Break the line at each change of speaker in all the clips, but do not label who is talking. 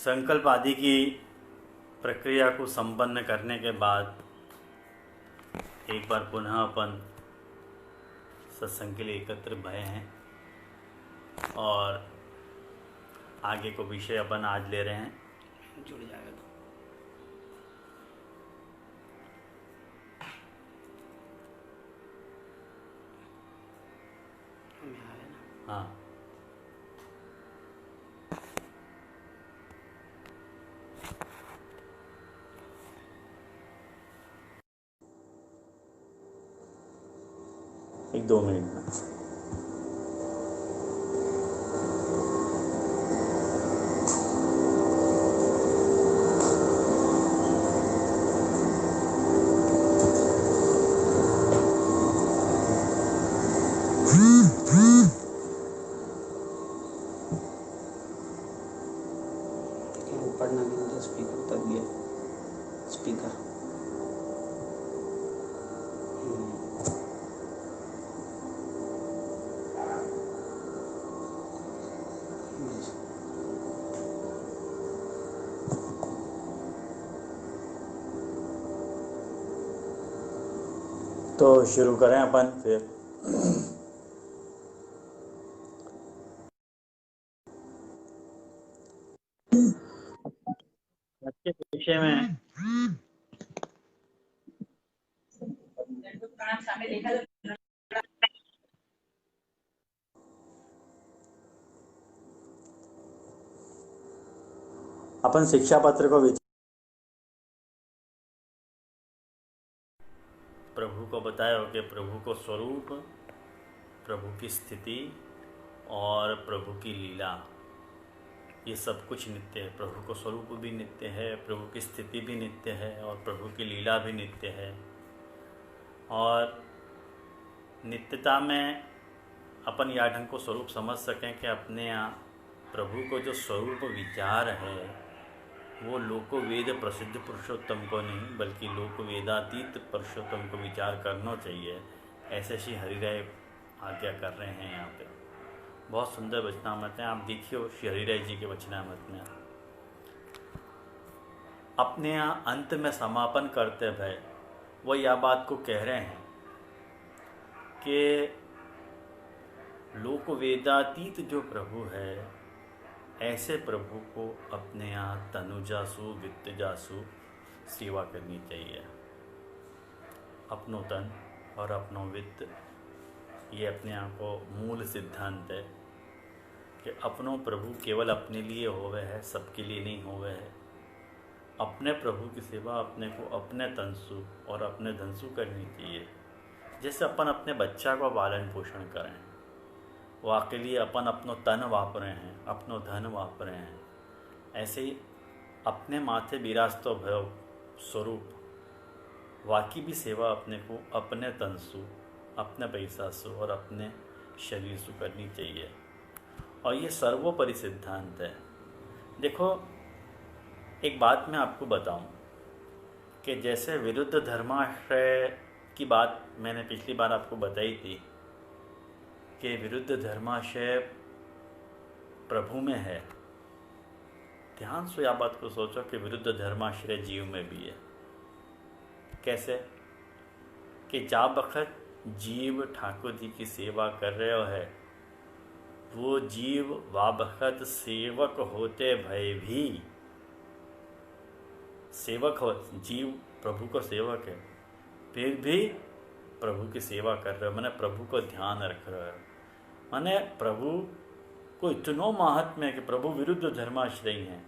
संकल्प आदि की प्रक्रिया को संपन्न करने के बाद एक बार पुनः अपन सत्संग के लिए एकत्र भए हैं और आगे को विषय अपन आज ले रहे हैं।
जुड़ जाएगा तो हमें आवे ना।
हाँ, एक 2 मिनट में।
पढ़ना नहीं होता स्पीकर तब ये स्पीकर
तो शुरू करें अपन फिर। आज के विषय में अपन शिक्षा पत्र को प्रभु को बताया हो कि प्रभु को स्वरूप, प्रभु की स्थिति और प्रभु की लीला, ये सब कुछ नित्य है। प्रभु को स्वरूप भी नित्य है, प्रभु की स्थिति भी नित्य है और प्रभु की लीला भी नित्य है। और नित्यता में अपन यह ढंग को स्वरूप समझ सकें कि अपने यहाँ प्रभु को जो स्वरूप विचार है वो लोक वेद प्रसिद्ध पुरुषोत्तम को नहीं बल्कि लोक वेदातीत पुरुषोत्तम को विचार करना चाहिए। ऐसे श्री हरिराय आज्ञा कर रहे हैं। यहाँ पे बहुत सुंदर वचनामृत हैं, आप देखिए श्री हरिराय जी के वचनामृत में। अपने यहाँ अंत में समापन करते भय वो यह बात को कह रहे हैं कि लोक वेदातीत जो प्रभु है ऐसे प्रभु को अपने यहाँ तनुजासु वित्तजासु सेवा करनी चाहिए। अपनो तन और अपनो वित्त, ये अपने यहाँ को मूल सिद्धांत है कि अपनो प्रभु केवल अपने लिए होवे है, सबके लिए नहीं होवे है। अपने प्रभु की सेवा अपने को अपने तनसु और अपने धनसु करनी चाहिए। जैसे अपन अपने बच्चा को पालन पोषण करें, वाके लिए अपन अपनो तन वापरे हैं, अपनो धन वापरे हैं, ऐसे ही अपने माथे विराजतो भय स्वरूप वाकी भी सेवा अपने को अपने तन सु, अपने पैसा सु और अपने शरीर सु करनी चाहिए। और ये सर्वोपरि सिद्धांत है। देखो, एक बात मैं आपको बताऊं कि जैसे विरुद्ध धर्माश्रय की बात मैंने पिछली बार आपको बताई थी कि विरुद्ध धर्माशय प्रभु में है। ध्यान से यह बात को सोचो कि विरुद्ध धर्माश्रय जीव में भी है। कैसे कि जा बखत जीव ठाकुर जी की सेवा कर रहे है, वो जीव वा बखत सेवक होते भय भी, सेवक हो जीव प्रभु को सेवक है, फिर भी प्रभु की सेवा कर रहे हो, मैंने प्रभु को ध्यान रख रहे हो, माने प्रभु को इतनो महात्म्य है कि प्रभु विरुद्ध धर्माश्रयी हैं।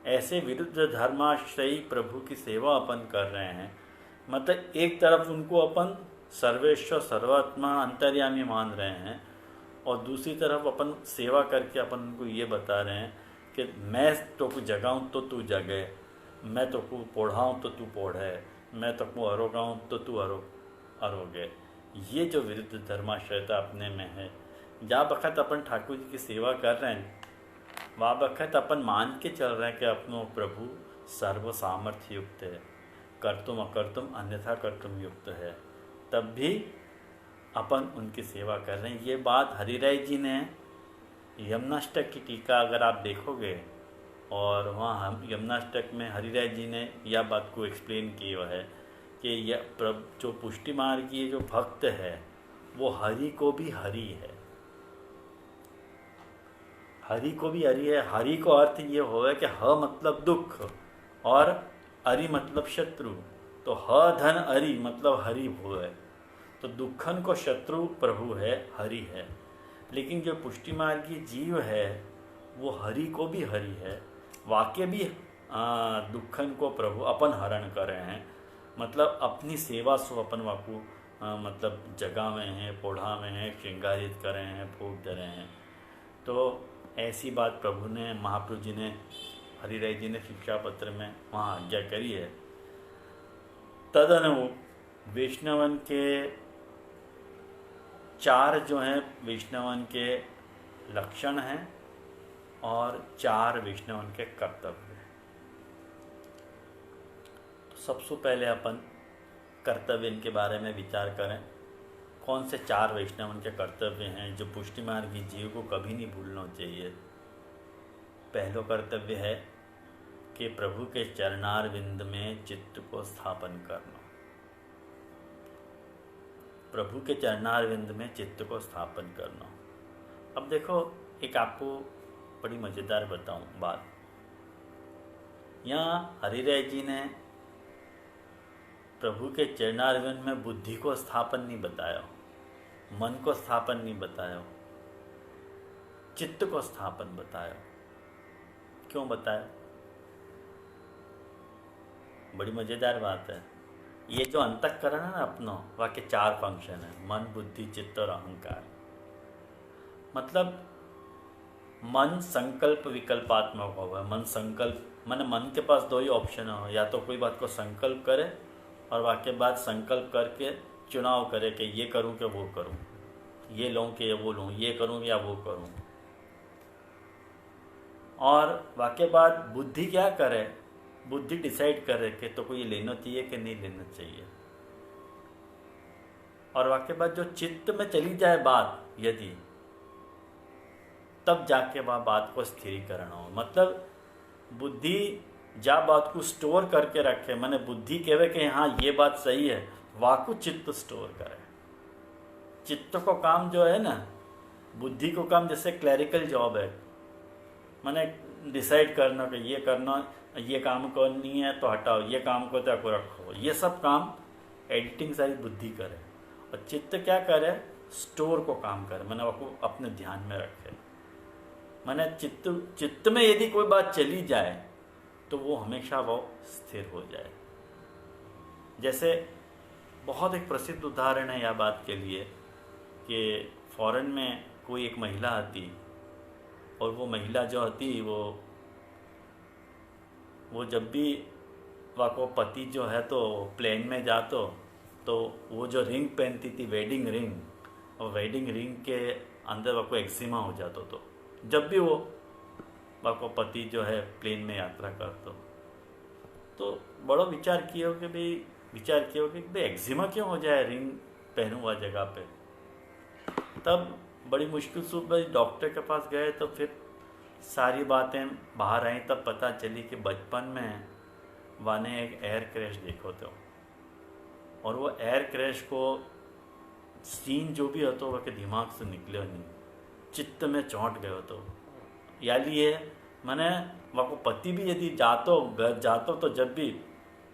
ऐसे विरुद्ध धर्माश्रयी प्रभु की सेवा अपन कर रहे हैं। मतलब एक तरफ उनको अपन सर्वेश्वर सर्वात्मा अंतर्यामी मान रहे हैं और दूसरी तरफ अपन सेवा करके अपन उनको ये बता रहे हैं कि मैं तो को जगाऊँ तो तू जगे, मैं तो को पढ़ाऊँ तो तू पढ़े, मैं तो को अरोगाऊँ तो तू अरोगे। ये जो विरुद्ध धर्माश्रयता अपने में है, जा बखत अपन ठाकुर जी की सेवा कर रहे हैं, वह बखत अपन मान के चल रहे हैं कि अपनो प्रभु सर्व सामर्थ्य युक्त है, कर्तुम अकर्तुम अन्यथा कर्तुम युक्त है, तब भी अपन उनकी सेवा कर रहे हैं। ये बात हरिराय जी ने यमुनाष्टक की टीका अगर आप देखोगे और वहाँ हम यमुनाष्टक में हरिराय जी ने यह बात को एक्सप्लेन किया है कि यह जो पुष्टि मार्ग की जो भक्त है वो हरि को भी हरि है, हरि को भी हरि है। हरि को अर्थ ये होगा कि ह मतलब दुख और अरि मतलब शत्रु, तो ह धन अरि मतलब हरि भो है, तो दुखन को शत्रु प्रभु है, हरि है। लेकिन जो पुष्टि मार्ग की जीव है वो हरि को भी हरि है, वाक्य भी दुखन को प्रभु अपन हरण कर रहे हैं, मतलब अपनी सेवा सो अपन वाकु मतलब जगह में हैं, पोढ़ा में हैं, श्रृंगारित कर रहे हैं, फूक दे रहे हैं। तो ऐसी बात प्रभु ने, महाप्रभु जी ने, हरिराय जी ने शिक्षा पत्र में वहाँ आज्ञा करी है। तदनुरूप वैष्णवन के 4 जो हैं वैष्णवन के लक्षण हैं और 4 वैष्णवन के कर्तव्य हैं। तो सबसे पहले अपन कर्तव्य इनके बारे में विचार करें। कौन से 4 वैष्णवन के कर्तव्य हैं जो पुष्टि मार्ग की जीव को कभी नहीं भूलना चाहिए। पहला कर्तव्य है कि प्रभु के चरणारविंद में चित्त को स्थापन करना। प्रभु के चरणारविंद में चित्त को स्थापन करना। अब देखो, एक आपको बड़ी मज़ेदार बताऊं बात। यहाँ हरिराय जी ने प्रभु के चरणारविंद में बुद्धि को स्थापन नहीं बताया, मन को स्थापन नहीं बताया, चित्त को स्थापन बताया। क्यों बताया? बड़ी मज़ेदार बात है। ये जो अंतःकरण है ना अपनो, वह के 4 फंक्शन है, मन, बुद्धि, चित्त और अहंकार। मतलब मन संकल्प विकल्पात्मक होगा। मन संकल्प मन मन के पास 2 ही ऑप्शन हो, या तो कोई बात को संकल्प करे और वाक्य बाद संकल्प करके चुनाव करे कि ये करूं कि वो करूं, ये लूं कि वो लूं, ये करूं या वो करूं। और वाक्य बाद बुद्धि क्या करे? बुद्धि डिसाइड करे कि तो कोई लेना चाहिए कि नहीं लेना चाहिए। और वाक्य बाद जो चित्त में चली जाए बात, यदि तब जाके वह बात को स्थिरीकरण हो। मतलब बुद्धि जा बात को स्टोर करके रखे, मैंने बुद्धि कहवे कि हाँ ये बात सही है, वाकु चित्त स्टोर करे। चित्त को काम जो है ना, बुद्धि को काम जैसे क्लरिकल जॉब है, मैंने डिसाइड करना कि ये करना, ये काम करनी है तो हटाओ, ये काम को तो रखो, ये सब काम एडिटिंग सारी बुद्धि करे। और चित्त क्या करे? स्टोर को काम करे, मैंने वो अपने ध्यान में रखे। मैंने चित्त में यदि कोई बात चली जाए तो वो हमेशा वो स्थिर हो जाए। जैसे बहुत एक प्रसिद्ध उदाहरण है यह बात के लिए कि फॉरेन में कोई एक महिला आती, और वो महिला जो आती वो जब भी वो पति जो है तो प्लेन में जातो तो वो जो रिंग पहनती थी, वेडिंग रिंग, और वेडिंग रिंग के अंदर वो एक्जिमा हो जाता, तो जब भी वो पति जो है प्लेन में यात्रा करता तो बड़ा विचार किया हो कि भाई एक्जिमा क्यों हो जाए रिंग पहनू हुआ जगह पे। तब बड़ी मुश्किल से भाई डॉक्टर के पास गए तो फिर सारी बातें बाहर आई। तब पता चली कि बचपन में वाने एक एयर क्रैश देखो तो, और वो एयर क्रैश को सीन जो भी होता वह के दिमाग से निकले नहीं, चित्त में चौंट गए तो। या लिए मैंने वह को पति भी यदि जातो तो जब भी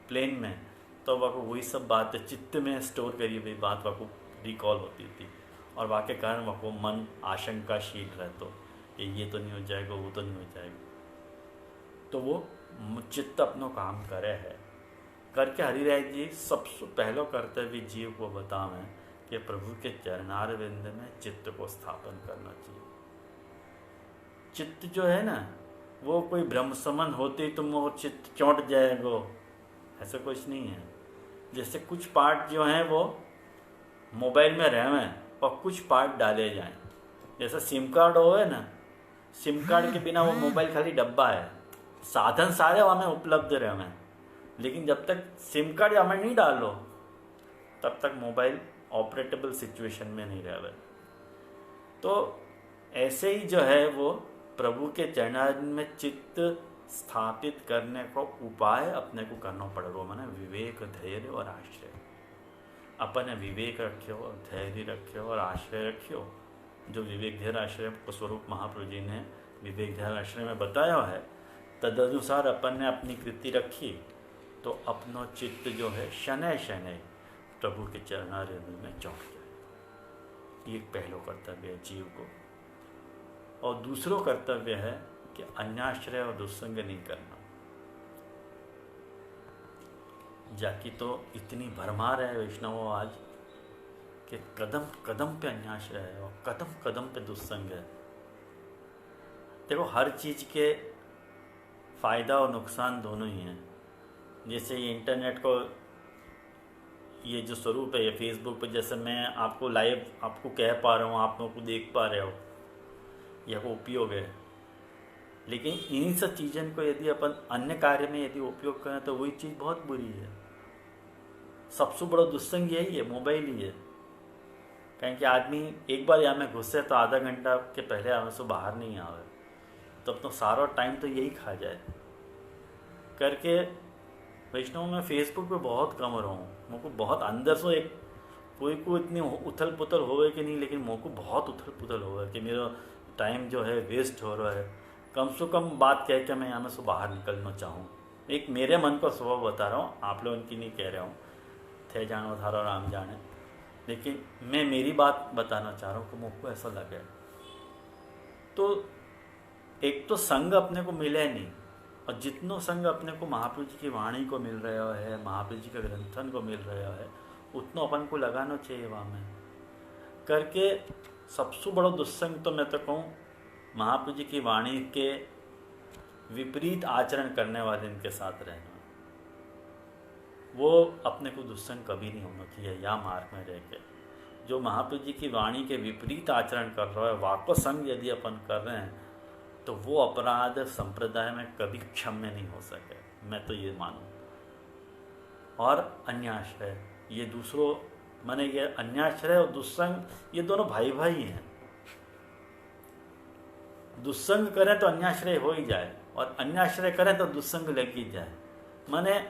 प्लेन में, तो वह को वही सब बातें चित्त में स्टोर करी हुई बात वह को रिकॉल होती थी, और वह के कारण वह को मन आशंकाशील रहता कि ये तो नहीं हो जाएगा, वो तो नहीं हो जाएगा। तो वो चित्त अपनो काम करे है करके हरिराय जी सबसे पहले कर्तव्य जीव को बतावें कि प्रभु के चरणारविंद में चित्त को स्थापन करना चाहिए। चित्त जो है ना, वो कोई ब्रह्म समन होते तो वो चित्त चौंट जाएगा, ऐसा कुछ नहीं है। जैसे कुछ पार्ट जो हैं वो मोबाइल में रहें और कुछ पार्ट डाले जाएं। जैसे सिम कार्ड हो है ना, सिम कार्ड के बिना वो मोबाइल खाली डब्बा है, साधन सारे हमें उपलब्ध रहें, लेकिन जब तक सिम कार्ड हमें नहीं डालो तब तक मोबाइल ऑपरेटेबल सिचुएशन में नहीं रहे। तो ऐसे ही जो है वो प्रभु के चरणारविंद में चित्त स्थापित करने को उपाय अपने को करना पड़ेगा। मैंने विवेक, धैर्य और आश्रय। अपने विवेक रखियो, धैर्य रखियो और आश्रय रखियो। जो विवेक धैर्य आश्रय को स्वरूप महाप्रभु जी ने विवेक धैर्य आश्रय में बताया है, तदनुसार अपन ने अपनी कृति रखी तो अपनो चित्त जो है शनै शनै प्रभु के चरणारविंद में चौंक जाए। ये पहलो कर्तव्य है जीव को। और दूसरो कर्तव्य है कि अन्याश्रय और दुस्संग नहीं करना। जाकि तो इतनी भरमार है वैष्णवों आज कि कदम कदम पे अन्याश्रय है और कदम कदम पे दुस्संग है। देखो, हर चीज़ के फ़ायदा और नुकसान दोनों ही हैं। जैसे ये इंटरनेट को ये जो स्वरूप है, ये फेसबुक पे जैसे मैं आपको लाइव आपको कह पा रहा हूँ, आप लोगों को देख पा रहे हो, यह वो उपयोग है। लेकिन इन्हीं सब चीज़ों को यदि अपन अन्य कार्य में यदि उपयोग करें तो वही चीज़ बहुत बुरी है। सबसे बड़ा दुस्संग यही है, मोबाइल ही है। कहें कि आदमी एक बार यहाँ में घुसे तो आधा घंटा के पहले यहाँ से बाहर नहीं आवे, तो अपना सारा टाइम तो यही खा जाए करके। वैष्णव में फेसबुक पे बहुत कम रहा हूँ। मेरे को बहुत अंदर से एक कोई को इतनी उथल पुथल होवे कि नहीं, लेकिन मेरे को बहुत उथल पुथल होगा कि मेरा टाइम जो है वेस्ट हो रहा है। कम से कम बात कह के मैं यहाँ से बाहर निकलना चाहूँ। एक मेरे मन का स्वभाव बता रहा हूँ, आप लोगों की नहीं कह रहा हूँ, थे जानो थारा राम जाने, लेकिन मैं मेरी बात बताना चाह रहा हूँ कि मुझको ऐसा लगे। तो एक तो संग अपने को मिले नहीं, और जितनो संग अपने को महाप्रभु जी की वाणी को मिल रहा है, महाप्रभु जी के ग्रंथन को मिल रहा है, उतना अपन को लगाना चाहिए वहाँ में करके। सबसे बड़ा दुस्संग तो मैं तो कहूँ महाप्रभु जी की वाणी के विपरीत आचरण करने वाले इनके साथ रहना, वो अपने को दुस्संग कभी नहीं होना चाहिए। या मार्ग में रह के जो महाप्रभु जी की वाणी के विपरीत आचरण कर रहा है, वाको संग यदि अपन कर रहे हैं, तो वो अपराध संप्रदाय में कभी क्षम्य नहीं हो सके। मैं तो ये मानूं। और अन्याश्रय, ये दूसरों माने ये अन्याश्रय और दुस्संग ये दोनों भाई भाई हैं। दुस्संग करें तो अन्याश्रय हो ही जाए, और अन्याश्रय करें तो दुस्संग लग ही जाए। माने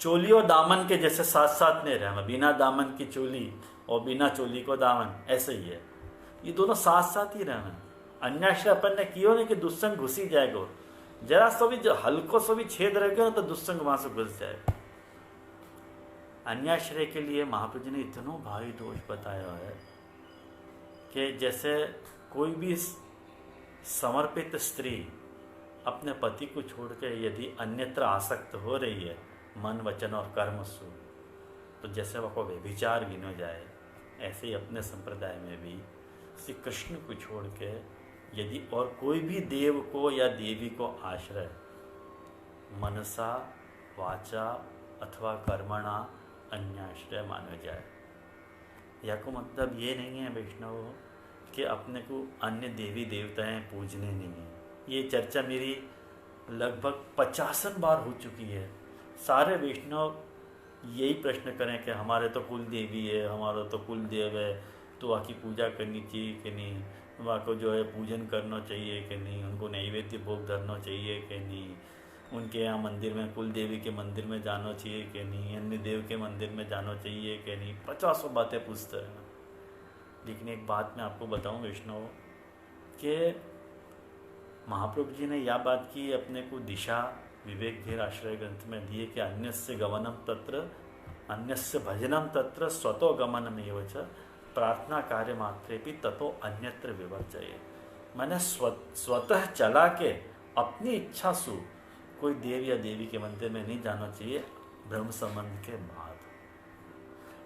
चोली और दामन के जैसे साथ साथ नहीं रहना, बिना दामन की चोली और बिना चोली को दामन, ऐसे ही है। ये दोनों साथ साथ ही रहना। अन्याश्रय अपन ने किया नहीं कि दुस्संग घुस ही जाएगा। जरा सो भी जो हल्को सो भी छेद रहेगा ना तो दुस्संग वहां से घुस जाएगा। अन्याश्रय के लिए महाप्रभु जी ने इतना भारी दोष बताया है कि जैसे कोई भी समर्पित स्त्री अपने पति को छोड़ के यदि अन्यत्र आसक्त हो रही है मन, वचन और कर्म से, तो जैसे वह को व्यभिचार गिनो जाए, ऐसे ही अपने संप्रदाय में भी श्री कृष्ण को छोड़ के यदि और कोई भी देव को या देवी को आश्रय मनसा, वाचा अथवा कर्मणा अन्याश्रय माना जाए। या को मतलब ये नहीं है वैष्णव कि अपने को अन्य देवी देवताएं पूजने नहीं है। ये चर्चा मेरी लगभग 50 बार हो चुकी है। सारे वैष्णव यही प्रश्न करें कि हमारे तो कुल देवी है, हमारा तो कुल देव है, तो वहाँ की पूजा करनी चाहिए कि नहीं, वहाँ को जो है पूजन करना चाहिए कि नहीं, उनको नैवेद्य भोग धरना चाहिए कि नहीं, उनके यहाँ मंदिर में कुल देवी के मंदिर में जाना चाहिए कि नहीं, अन्य देव के मंदिर में जाना चाहिए कि नहीं। 50 बातें पूछते हैं। लेकिन एक बात मैं आपको बताऊं वैष्णव कि महाप्रभु जी ने यह बात की अपने को दिशा विवेक धीर आश्रय ग्रंथ में दिए कि अन्यस्य गमनम तत्र, अन्यस्य भजनम तत्र, स्वतो गमनम एव च, प्रार्थना कार्य मात्रे भी ततो अन्यत्र विवर्जये। मैंने स्वतः चला के अपनी इच्छा से कोई देव या देवी के मंदिर में नहीं जाना चाहिए ब्रह्म संबंध के बाद।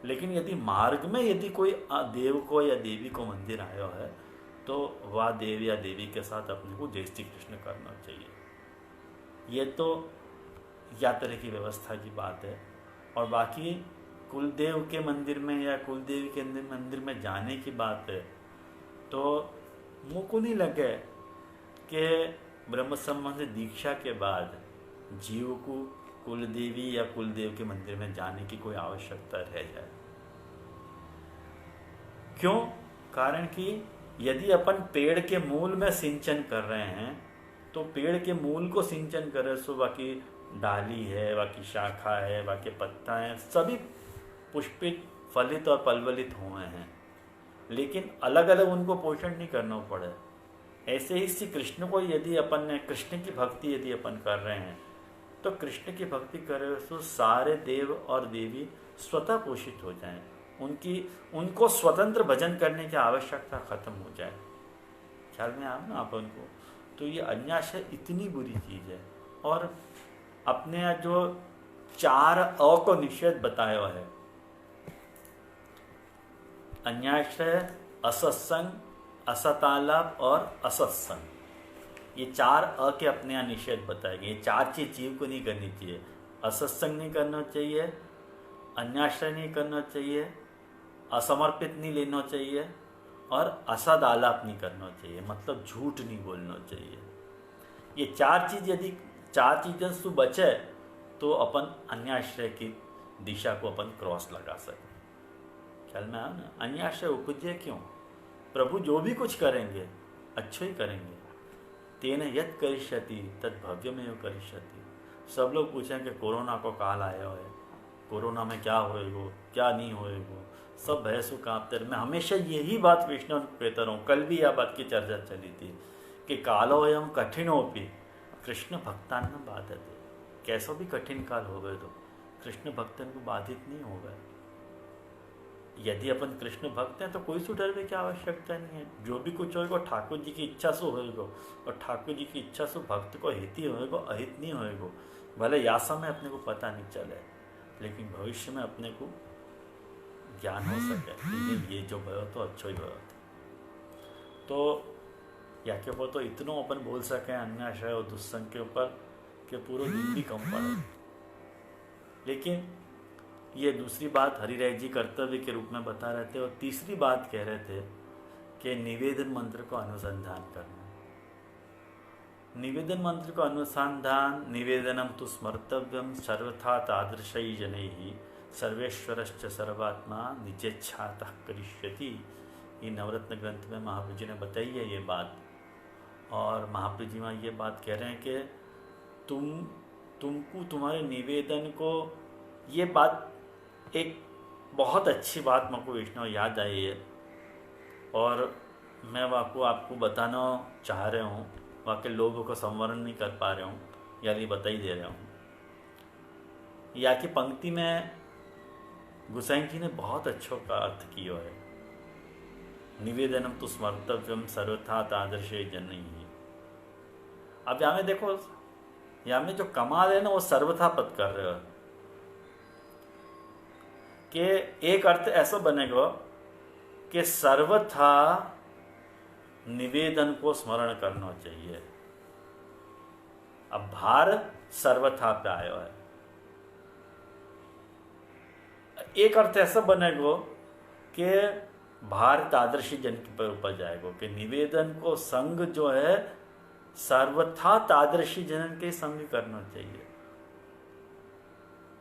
लेकिन यदि मार्ग में यदि कोई देव को या देवी को मंदिर आया है तो वह देव या देवी के साथ अपने को जय श्री कृष्ण करना चाहिए। ये तो या तरह की व्यवस्था की बात है। और बाकी कुलदेव के मंदिर में या कुलदेवी के मंदिर में जाने की बात है तो मुझको नहीं लगे कि ब्रह्म संबंध दीक्षा के बाद जीव को कुलदेवी या कुलदेव के मंदिर में जाने की कोई आवश्यकता रह जाए। क्यों? कारण कि यदि अपन पेड़ के मूल में सिंचन कर रहे हैं तो पेड़ के मूल को सिंचन करे सो बाकी डाली है, बाकी शाखा है, बाकी पत्ता है, सभी पुष्पित, फलित और पल्वलित हुए हैं, लेकिन अलग अलग उनको पोषण नहीं करना पड़े। ऐसे ही श्री कृष्ण को यदि अपन ने कृष्ण की भक्ति यदि अपन कर रहे हैं तो कृष्ण की भक्ति करे तो सारे देव और देवी स्वतः पोषित हो जाएं, उनको स्वतंत्र भजन करने की आवश्यकता खत्म हो जाए। ख्याल में आप ना अपन को, तो ये अन्याशय इतनी बुरी चीज़ है। और अपने यहाँ जो 4 अ को निषेध बताया हुआ है, अन्याश्रय, असत्संग, असतालाप और असत्संग, ये 4 अ के अपने यहाँ निषेध बताए गए। ये 4 चीज जीव को नहीं करनी चाहिए। असत्संग नहीं करना चाहिए, अन्याश्रय नहीं करना चाहिए, असमर्पित नहीं लेना चाहिए और असद आलाप नहीं करना चाहिए, मतलब झूठ नहीं बोलना चाहिए। ये 4 चीज यदि 4 चीजें से बचे तो अपन अन्याश्रय की दिशा को अपन क्रॉस लगा सकें। ख्याल में आया ना? अन्याश्रय उपजे क्यों? प्रभु जो भी कुछ करेंगे अच्छे ही करेंगे। तेन यत् करिष्यति तत् भव्यमेव करिष्यति। सब लोग पूछेंगे कोरोना को काल आया है, कोरोना में क्या होएगो, क्या नहीं होएगो, सब भयसु कांपते। मैं हमेशा यही बात विष्णु कहता रहूँ। कल भी यह बात की चर्चा चली थी कि कालो एवं कठिनोपि कृष्ण भक्तान बाधते। कैसा भी कठिन काल हो गए तो कृष्ण भक्तन को बाधित नहीं होगा। यदि अपन कृष्ण भक्त हैं तो कोई से डरने की आवश्यकता नहीं है। जो भी कुछ होएगा ठाकुर जी की इच्छा से होएगा, और ठाकुर जी की इच्छा से भक्त को हित ही होएगा, अहित नहीं होएगा। भले या समय अपने को पता नहीं चले, लेकिन भविष्य में अपने को ज्ञान हो सके ये जो भयो तो अच्छा ही भयो। तो या के ऊपर तो इतनों अपन बोल सकें अन्याश्रय और दुस्संग के ऊपर कि पूरा दिन भी कम पड़े। लेकिन ये दूसरी बात हरिराय जी कर्तव्य के रूप में बता रहे थे। और तीसरी बात कह रहे थे कि निवेदन मंत्र को अनुसंधान करना। निवेदन मंत्र को अनुसंधान, निवेदनम तो स्मर्तव्यम सर्वथा तादृशै जनैः सर्वेश्वरश्च सर्वात्मा निजेच्छातः करिष्यति। ये नवरत्न ग्रंथ में महाप्रभु जी ने बताई है ये बात। और महाप्रभु जी में ये बात कह रहे हैं कि तुमको तुम्हारे निवेदन को, ये बात एक बहुत अच्छी बात मुझको वैष्णव याद आई है और मैं वाको आपको बताना चाह रहा हूँ। वाकई लोगों को संवरण नहीं कर पा रहा हूँ, यानी बता ही दे रहा हूँ। या की पंक्ति में गोसाई जी ने बहुत अच्छा का अर्थ किया है। निवेदनम तो स्मर्तव्यम सर्वथा तादृशे जनैः। अब यहाँ में देखो, यहाँ में जो कमाल है ना वो सर्वथा पद कर रहे हो कि एक अर्थ ऐसा बनेगा कि सर्वथा निवेदन को स्मरण करना चाहिए। अब भार सर्वथा पे आया है। एक अर्थ ऐसा बनेगा कि भार तादृशी जन के ऊपर जाएगा कि निवेदन को संग जो है सर्वथा तादृशी जनन के संग करना चाहिए।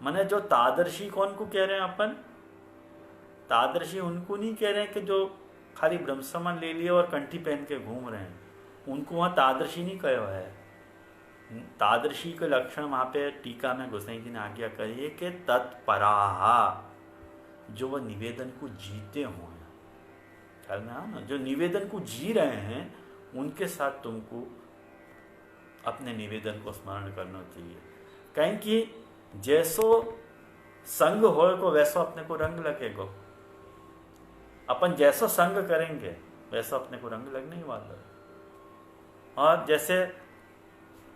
माने जो तादर्शी कौन को कह रहे हैं अपन? तादर्शी उनको नहीं कह रहे हैं कि जो खाली ब्रह्म समान ले लिए और कंठी पहन के घूम रहे हैं, उनको वहाँ तादर्शी नहीं कहा है। तादर्शी के लक्षण वहाँ पे टीका में गोसाई जी ने आज्ञा करी है कि तत्पराहा, जो वह निवेदन को जीते हुए हैं। ख्याल में आ ना, जो निवेदन को जी रहे हैं उनके साथ तुमको अपने निवेदन को स्मरण करना चाहिए। कहें कि जैसो संग होएगो वैसो अपने को रंग लगेगा। अपन जैसा संग करेंगे वैसा अपने को रंग लगने ही वाला है। और जैसे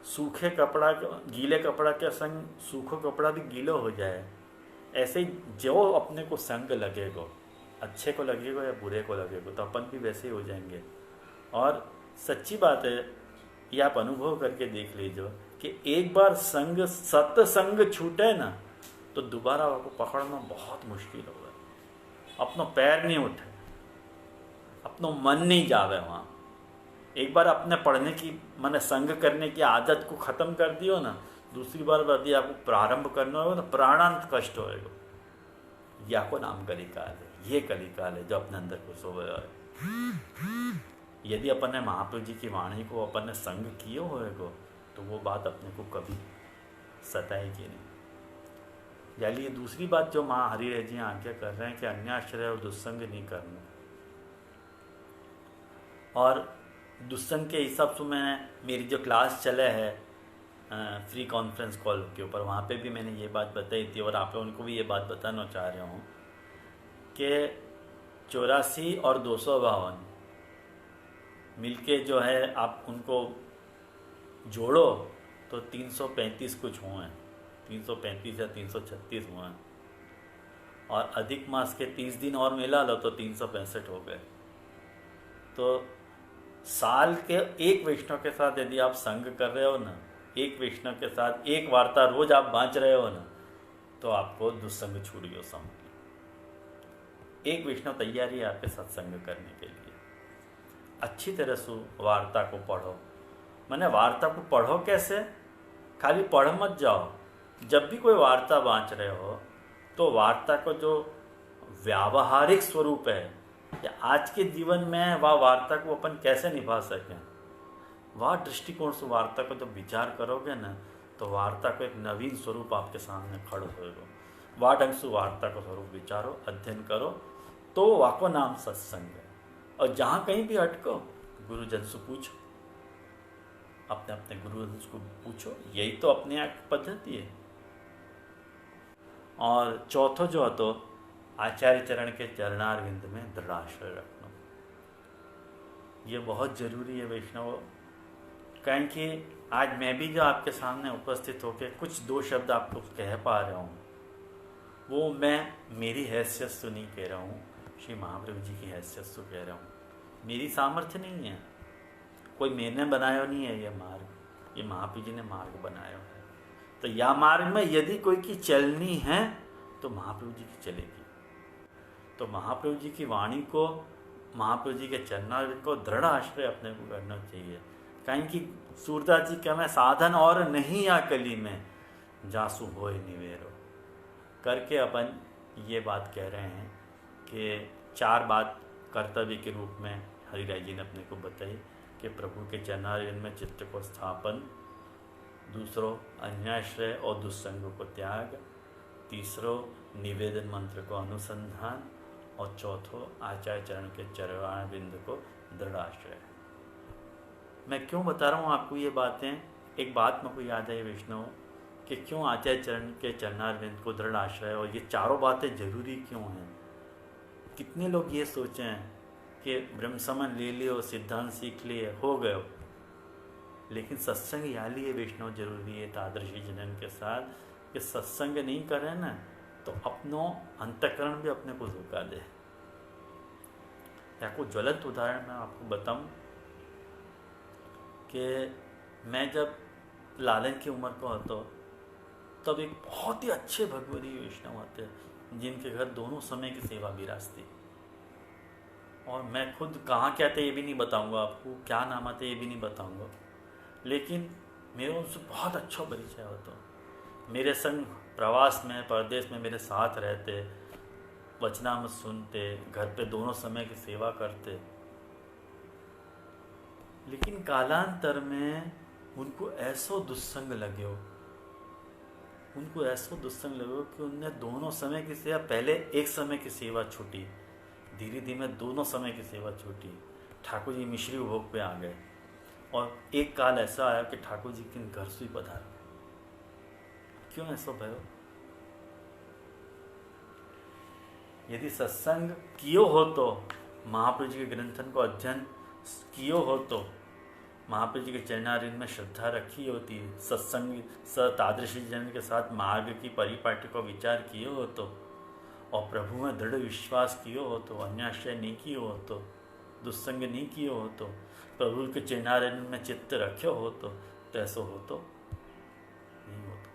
सूखे कपड़ा, गीले कपड़ा के संग सूखो कपड़ा भी गीला हो जाए, ऐसे ही जो अपने को संग लगेगा, अच्छे को लगेगा या बुरे को लगेगा, तो अपन भी वैसे ही हो जाएंगे। और सच्ची बात है, ये आप अनुभव करके देख लीजिए कि एक बार संग सत्संग छूटे ना तो दोबारा आपको पकड़ना बहुत मुश्किल होगा। अपना पैर नहीं उठे, अपना मन नहीं जावे वहाँ। एक बार अपने पढ़ने की माने संग करने की आदत को ख़त्म कर दियो ना, दूसरी बार यदि आपको प्रारंभ करना होगा तो प्राणांत कष्ट होएगा। या को नाम कलिकाल है, ये कलिकाल है जो अपने अंदर को सोया है। यदि अपन ने महाप्रभु जी की वाणी को अपन ने संग किए होएगो तो वो बात अपने को कभी सताएगी नहीं। यानी ये दूसरी बात जो माँ हरिहर जी आज्ञा कर रहे हैं कि अन्याश्रय और दुस्संग नहीं करना। और दुस्संग के हिसाब से मैं मेरी जो क्लास चले है फ्री कॉन्फ्रेंस कॉल के ऊपर, वहाँ पे भी मैंने ये बात बताई थी और आप लोगों को भी ये बात बताना चाह रहा हूँ कि 84 और 252 मिलके जो है आप उनको जोड़ो तो 335 कुछ हुए हैं, 335 या 336 हुए हैं, और अधिक मास के 30 दिन और मिला लो तो 365 हो गए। तो साल के एक वैष्णव के साथ यदि आप संग कर रहे हो ना, एक वैष्णव के साथ एक वार्ता रोज आप बांच रहे हो ना, तो आपको दुस्संग छूट गयो समझ। एक वैष्णव तैयार है आपके साथ संग करने के लिए। अच्छी तरह से वार्ता को पढ़ो। मैंने वार्ता को पढ़ो कैसे? खाली पढ़ मत जाओ। जब भी कोई वार्ता बांच रहे हो तो वार्ता को जो व्यावहारिक स्वरूप है या आज के जीवन में वह वार्ता को अपन कैसे निभा सकें, वह दृष्टिकोण से वार्ता को जब विचार करोगे ना तो वार्ता को एक नवीन स्वरूप आपके सामने खड़ा होगा। वह ढंग से वार्ता को स्वरूप विचारो, अध्ययन करो, तो वाको नाम सत्संग है। और जहाँ कहीं भी अटको गुरुजन से पूछो, अपने अपने गुरुजन को पूछो, यही तो अपने आप की पद्धति है। और चौथो जो है तो आचार्य चरण के चरणारविंद में दृढ़ाश्रय रखना, ये बहुत जरूरी है वैष्णव। कहें कि आज मैं भी जो आपके सामने उपस्थित होकर कुछ दो शब्द आपको कह पा रहा हूँ, वो मैं मेरी हैसियत से नहीं कह रहा हूँ, श्री महाप्रभु जी की हैसियत से कह रहा हूँ। मेरी सामर्थ्य नहीं है, कोई मैंने बनाया नहीं है ये मार्ग, ये महाप्रभु जी ने मार्ग बनाया है। तो यह मार्ग में यदि कोई की चलनी है तो महाप्रभु जी की चलेगी। तो महाप्रभु जी की वाणी को, महाप्रभु जी के चरणारविंद को दृढ़ आश्रय अपने को करना चाहिए। कहीं कि सूरदास जी का मैं साधन और नहीं या कली में जासु होए निवेरो करके अपन ये बात कह रहे हैं कि 4 बात कर्तव्य के रूप में हरिराय जी ने अपने को बताई कि प्रभु के चरणारविंद में चित्त को स्थापन, दूसरो अन्याश्रय और दुस्संग को त्याग, तीसरो निवेदन मंत्र को अनुसंधान, और चौथो आचार्य चरण के चरणारविंद को दृढ़ आश्रय। मैं क्यों बता रहा हूँ आपको ये बातें? एक बात मेरे को याद है वैष्णव कि क्यों आचार्य चरण के चरणारविंद को दृढ़ आश्रय और ये चारों बातें जरूरी क्यों हैं। कितने लोग ये सोचे हैं कि ब्रह्म समन ले लियो, सिद्धांत सीख लिए, हो गए, लेकिन सत्संग या लिए वैष्णव जरूरी है तादृशी जनन के साथ। कि सत्संग नहीं करें ना तो अपनो अंतकरण भी अपने को धोखा दे। या कोई ज्वलंत उदाहरण मैं आपको बताऊं कि मैं जब लालन की उम्र को होता तब एक बहुत ही अच्छे भगवती वैष्णव आते जिनके घर दोनों समय की सेवा विरासती, और मैं खुद कहाँ क्या थे ये भी नहीं बताऊंगा आपको, क्या नाम आते ये भी नहीं बताऊंगा, लेकिन मेरे उनसे बहुत अच्छा परिचय होता। मेरे संग प्रवास में, परदेश में मेरे साथ रहते, वचनामृत सुनते, घर पे दोनों समय की सेवा करते। लेकिन कालांतर में उनको ऐसो दुस्संग लगे हो, उनको ऐसो दुस्संग लगे हो कि उनने दोनों समय की सेवा, पहले एक समय की सेवा छूटी, धीरे धीरे दोनों समय की सेवा छूटी, ठाकुर जी मिश्री भोग पे आ गए, और एक काल ऐसा आया कि ठाकुर जी के घर से ही पधार। क्यों ऐसा भयो? यदि सत्संग कियो हो तो, महाप्रभु जी के ग्रंथन को अध्ययन कियो हो तो, महाप्रभु जी के चरणारविंद में श्रद्धा रखी होती, सत्संग तादृशी जन के साथ मार्ग की परिपाटी को विचार किए हो तो, और प्रभु में दृढ़ विश्वास किए हो तो, अन्याश्रय नहीं किए हो तो, दुस्संग नहीं किए हो तो, प्रभु के चरणारविंद में चित्त रखे हो तो ऐसा हो तो नहीं हो तो।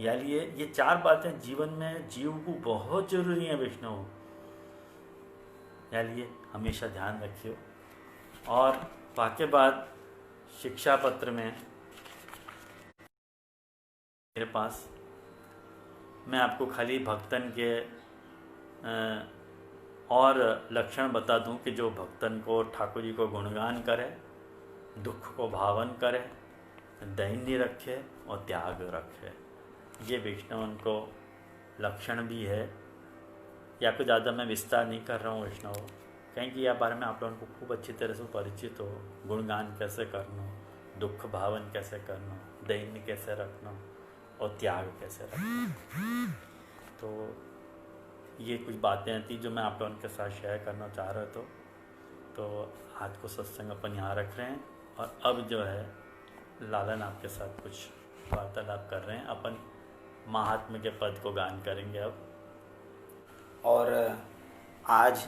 यानी ये 4 बातें जीवन में जीव को बहुत जरूरी है वैष्णव, यानी हमेशा ध्यान रखियो। और बाकी बाद शिक्षा पत्र में मेरे पास, मैं आपको खाली भक्तन के और लक्षण बता दूं कि जो भक्तन को ठाकुर जी को गुणगान करे, दुख को भावन करे, दैन्य रखे और त्याग रखे, ये वैष्णवन को लक्षण भी है। या कुछ ज़्यादा मैं विस्तार नहीं कर रहा हूँ वैष्णव, कहीं कि यह बारे में आप लोगों को खूब अच्छी तरह से परिचित हो। गुणगान कैसे करना, दुख भावन कैसे करना, दैन्य कैसे रखना और त्याग कैसे रखना। तो ये कुछ बातें थी जो मैं आप लोगों के साथ शेयर करना चाह रहा था। तो आज को सत्संग अपन यहाँ रख रहे हैं और अब जो है लालन आपके साथ कुछ वार्तालाप कर रहे हैं। अपन महात्म्य के पद को गान करेंगे अब।
और आज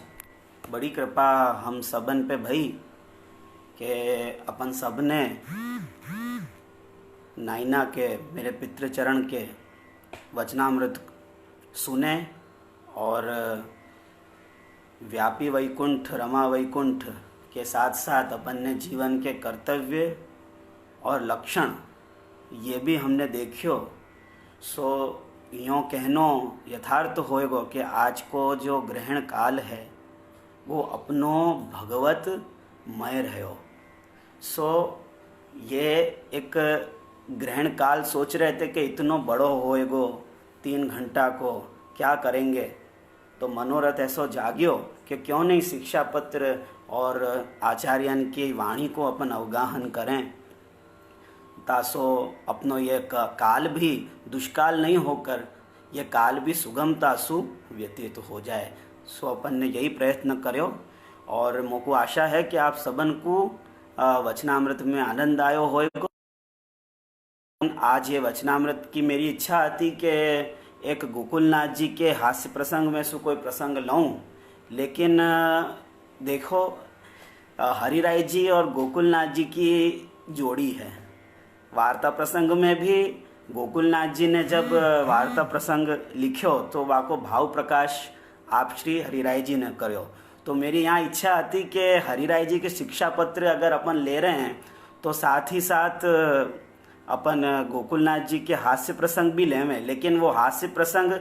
बड़ी कृपा हम सबन पे भई कि अपन सब ने नाइना के मेरे पितृचरण के वचनामृत सुने और व्यापी वैकुंठ रमा वैकुंठ के साथ साथ अपन ने जीवन के कर्तव्य और लक्षण ये भी हमने देखियो। सो यूँ कहनो यथार्थ होएगो कि आज को जो ग्रहण काल है वो अपनो भगवत मय रहो। सो ये एक ग्रहण काल सोच रहे थे कि इतनो बड़ो होएगो 3 घंटा को क्या करेंगे, तो मनोरथ ऐसो जाग्यो कि क्यों नहीं शिक्षा पत्र और आचार्यन की वाणी को अपन अवगाहन करें, तासो अपनो ये काल भी दुष्काल नहीं होकर ये काल भी सुगमता सु व्यतीत हो जाए। सो अपन ने यही प्रयत्न करो और मोको आशा है कि आप सबन को वचनामृत में आनंद आयो होएगो। आज ये वचनामृत की मेरी इच्छा थी कि एक गोकुलनाथ जी के हास्य प्रसंग में से कोई प्रसंग लाऊं, लेकिन देखो हरिराय जी और गोकुलनाथ जी की जोड़ी है। वार्ता प्रसंग में भी गोकुलनाथ जी ने जब वार्ता प्रसंग लिखो तो वाको भाव प्रकाश आप श्री हरिराय जी ने करो। तो मेरी यहाँ इच्छा आती कि हरिराय जी के शिक्षा पत्र अगर अपन ले रहे हैं तो साथ ही साथ अपन गोकुलनाथ जी के हास्य प्रसंग भी लेवें, लेकिन वो हास्य प्रसंग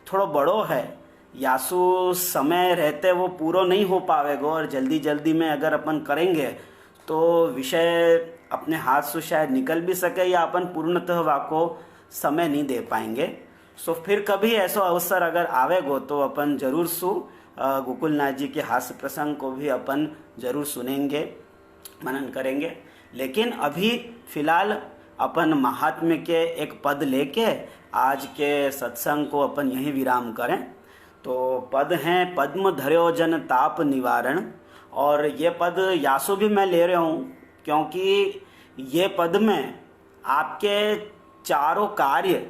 थोड़ा बड़ो है, यासु समय रहते वो पूरा नहीं हो पावेगा और जल्दी जल्दी में अगर अपन करेंगे तो विषय अपने हाथ से शायद निकल भी सके या अपन पूर्णतः वाको समय नहीं दे पाएंगे। सो फिर कभी ऐसा अवसर अगर आवेगो तो अपन जरूर गोकुलनाथ जी के हास्य प्रसंग को भी अपन जरूर सुनेंगे, मनन करेंगे। लेकिन अभी फिलहाल अपन महात्म्य के एक पद लेके आज के सत्संग को अपन यही विराम करें। तो पद हैं पद्म धर्यो जन ताप निवारण, और ये पद यासु भी मैं ले रहा हूँ क्योंकि ये पद में आपके चारों कार्य,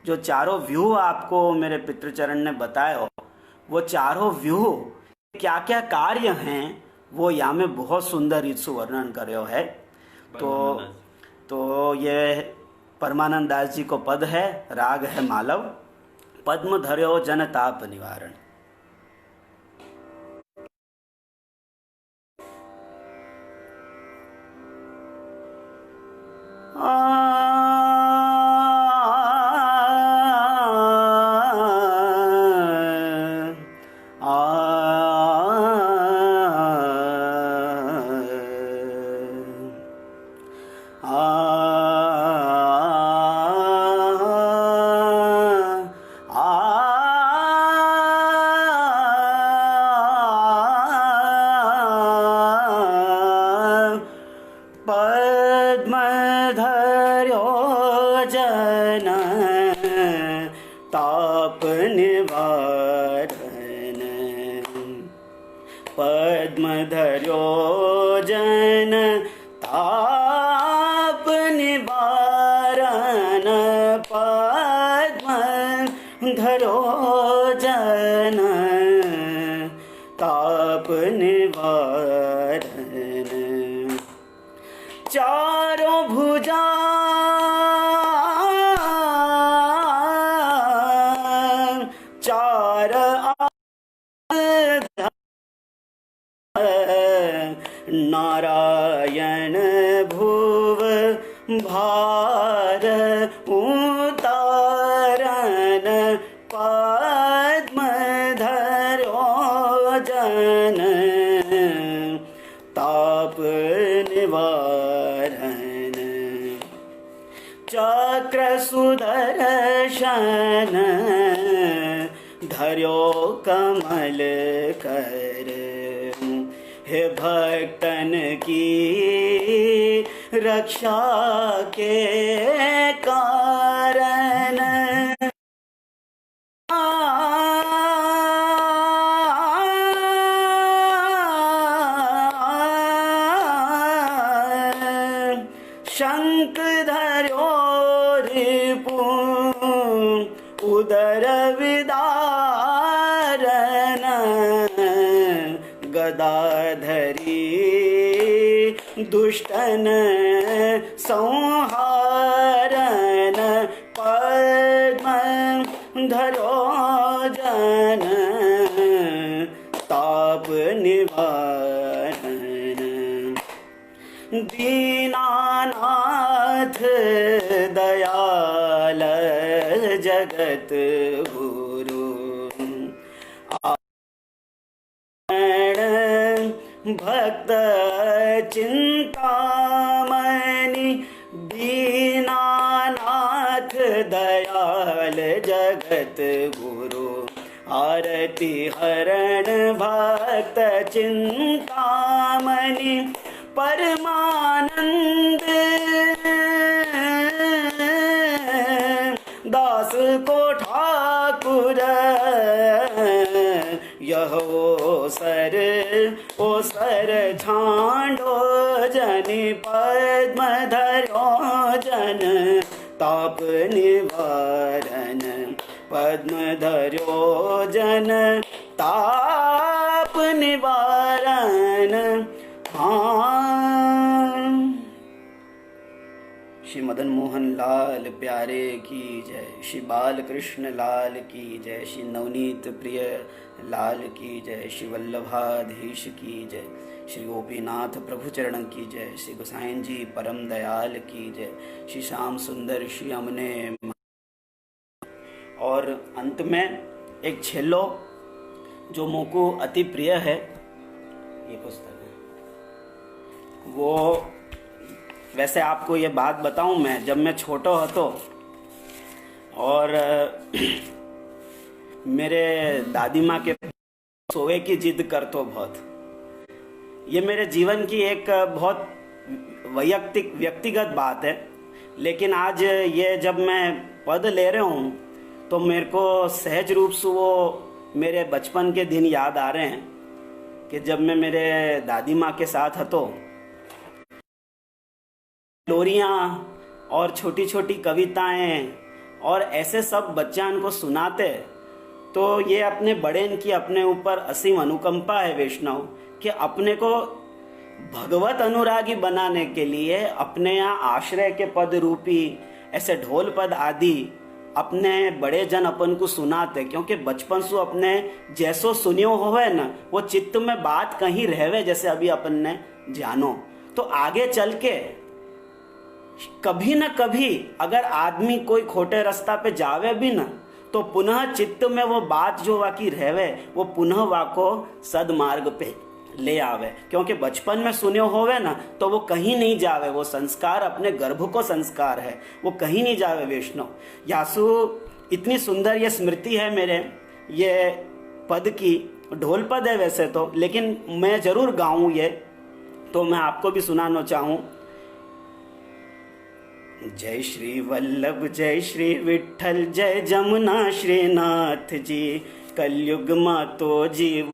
जो चारों व्यूह आपको मेरे पितृचरण ने बताया, वो चारों व्यूह क्या क्या कार्य हैं वो यहाँ में बहुत सुंदर रीतु वर्णन करो है। तो ये परमानंद दास जी को पद है, राग है मालव, पद्म धर्यो जन ताप निवारण। चारों भुजा चार नारायण भुव भार उतारन पद्म धरो चरण धर्यो कमल कर। हे भक्तन की रक्षा के कारण शंख धर्यो रिपु उदर विदारन। गदाधरी दुष्टन संहारन। पद्म धरो जन ताप निवारण। दीनानाथ दयाल जगत गुरु। भक्त चिंतामणि दीनानाथ दयाल जगत गुरु। आरती हरण भक्त चिंतामणि परमानंद। दास को ठाकुर यह ओ सर झांडो जनि पद्म धरो जन ताप निवारण। पद्म धरो जन ताप निवारण। हाँ। श्री मदन मोहन लाल प्यारे की जय। श्री बालकृष्ण लाल की जय। श्री नवनीत प्रिय लाल की जय। श्री वल्लभाधीश की जय। श्री गोपीनाथ प्रभु चरण की जय। श्री गोसाइन जी परम दयाल की जय। श्री श्याम सुंदर श्री अमने। और अंत में एक छेल्लो जो मोको अति प्रिय है, ये पुस्तक है। वो वैसे आपको ये बात बताऊं, मैं जब मैं छोटा હતો और मेरे दादी माँ के सोए की जिद करतो बहुत। ये मेरे जीवन की एक बहुत व्यक्तिगत बात है, लेकिन आज ये जब मैं पद ले रहा हूँ तो मेरे को सहज रूप से वो मेरे बचपन के दिन याद आ रहे हैं कि जब मैं मेरे दादी माँ के साथ हतो। लोरियाँ और छोटी छोटी कविताएं और ऐसे सब बच्चान को सुनाते, तो ये अपने बड़े की अपने ऊपर असीम अनुकंपा है वैष्णव कि अपने को भगवत अनुरागी बनाने के लिए अपने यहाँ आश्रय के पद रूपी ऐसे ढोल पद आदि अपने बड़े जन अपन को सुनाते, क्योंकि बचपन से अपने जैसो सुनियो होवे ना वो चित्त में बात कहीं रहवे, जैसे अभी अपन ने जानो तो आगे चल के कभी न कभी अगर आदमी कोई खोटे रास्ता पे जावे भी ना तो पुनः चित्त में वो बात जो वाकी रहवे वो पुनः वाको सदमार्ग पे ले आवे, क्योंकि बचपन में सुने होवे ना तो वो कहीं नहीं जावे। वो संस्कार अपने गर्भ को संस्कार है, वो कहीं नहीं जावे वैष्णव। यासु इतनी सुंदर ये स्मृति है मेरे ये पद की, ढोल पद है वैसे तो, लेकिन मैं जरूर गाऊं ये, तो मैं आपको भी सुनाना चाहूं। जय श्री वल्लभ जय श्री विठल जय जमुना श्रीनाथ जी। कलयुग मातो जी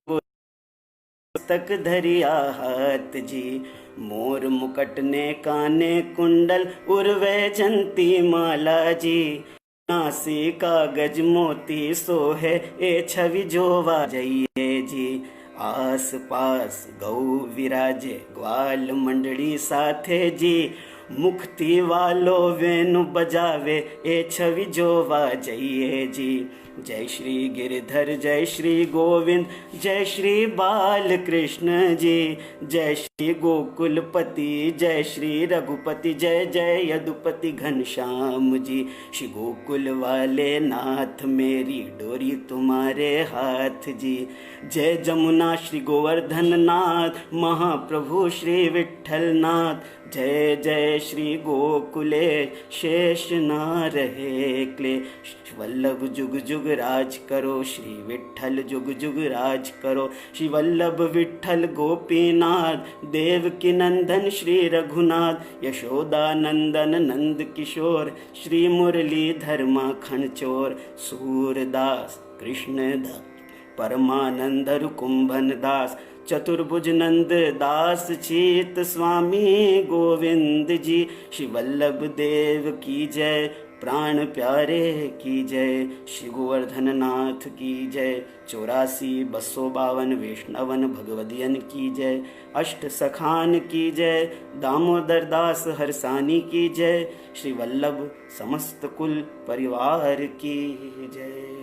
तक धरिया हाथ जी। मोर मुकट ने काने कुंडल उर्वे जंती माला जी। नासी कागज मोती सोहे ए छवि जोवा जइए जी। आस पास गौ विराजे ग्वाल मंडली साथे जी। मुक्ति वालो वेणु बजावे ए छवि जोवा जइए जी। जय श्री गिरधर जय श्री गोविंद जय श्री बाल कृष्ण जी। जय श्री गोकुलपति जय श्री रघुपति जय जय यदुपति घनश्याम जी। श्री गोकुल वाले नाथ मेरी डोरी तुम्हारे हाथ जी। जय जमुना श्री गोवर्धन नाथ महाप्रभु श्री विठल नाथ। जय जय श्री गोकुले शेष ना रहे क्ले। वल्लभ जुग जुग राज करो, श्री विठ्ठल जुग जुग राज करो। श्री वल्लभ विठ्ठल गोपीनाथ, देवकी नंदन श्री रघुनाथ, यशोदा नंदन नंद किशोर, श्री मुरलीधर माखन चोर। सूरदास कृष्णदास परमानंद कुंभन दास, चतुर्भुज नंद दास चीत स्वामी गोविंद जी। श्री वल्लभ देव की जय, प्राण प्यारे की जय, श्री गोवर्धन नाथ की जय। 84 252 वैष्णवन भगवदियन की जय, अष्ट सखान की जय, दामोदर दास हरसानी की जय, श्री वल्लभ समस्त कुल परिवार की जय।